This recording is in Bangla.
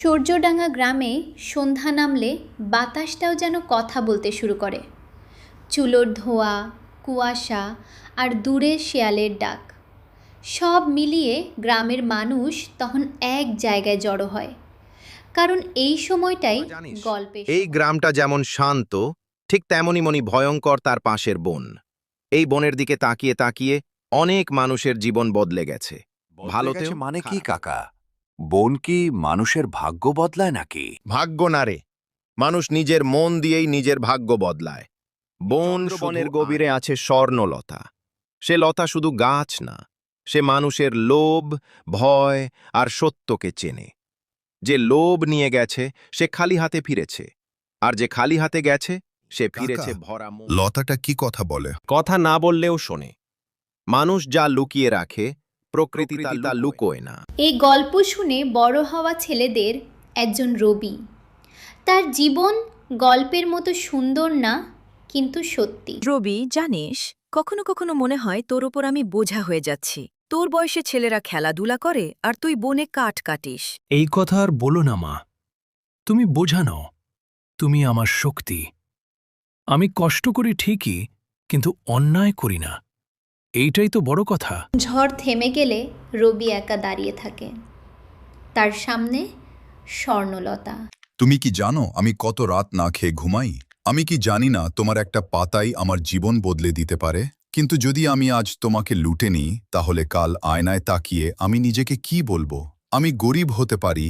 সূর্যডাঙ্গা গ্রামে সন্ধ্যা নামলে বাতাসটাও যেন কথা বলতে শুরু করে। চুলোর ধোঁয়া, কুয়াশা আর দূরের শেয়ালের ডাক, সব মিলিয়ে গ্রামের মানুষ তখন এক জায়গায় জড়ো হয়, কারণ এই সময়টাই জানিস, গল্পের এই সময়। গ্রামটা যেমন শান্ত, ঠিক তেমনই মনি ভয়ঙ্কর তার পাশের বন। এই বনের দিকে তাকিয়ে তাকিয়ে অনেক মানুষের জীবন বদলে গেছে, বদলে ভালোতেও গেছে মানে কি খারাপেও। কাকা? বন কি মানুষের ভাগ্য বদলায় নাকি? ভাগ্য না রে, মানুষ নিজের মন দিয়েই নিজের ভাগ্য বদলায়। বন চন্দ্র বনের শুধু গভীরে আছে স্বর্ণলতা। সে লতা শুধু গাছ না, সে মানুষের লোভ, ভয় আর সত্যকে চেনে। যে লোভ নিয়ে গেছে সে খালি হাতে ফিরেছে, আর যে খালি হাতে গেছে সে ফিরেছে ভরা মন। লতাটা কি কথা বলে? কথা না বললেও শোনে। মানুষ যা লুকিয়ে রাখে, প্রকৃতি তা লুকোয় না। এই গল্প শুনে বড় হওয়া ছেলেদের একজন রবি। তার জীবন গল্পের মতো সুন্দর না, কিন্তু সত্যি। রবি, জানিস, কখনো কখনো মনে হয় তোর ওপর আমি বোঝা হয়ে যাচ্ছি। তোর বয়সে ছেলেরা খেলাধুলা করে আর তুই বনে কাঠ কাটিস। এই কথা আর বলো না মা। তুমি বোঝা নও, তুমি আমার শক্তি। আমি কষ্ট করি ঠিকই, কিন্তু অন্যায় করি না। এইটাই তো বড় কথা। ঝড় থেমে গেলে রবি একা দাঁড়িয়ে থাকে, তার সামনে স্বর্ণলতা। তুমি কি জানো আমি কত রাত না খেয়ে ঘুমাই? আমি কি জানি না তোমার একটা পাতাই আমার জীবন বদলে দিতে পারে? কিন্তু যদি আমি আজ তোমাকে লুটে নিই, তাহলে কাল আয়নায় তাকিয়ে আমি নিজেকে কি বলবো? আমি গরিব হতে পারি,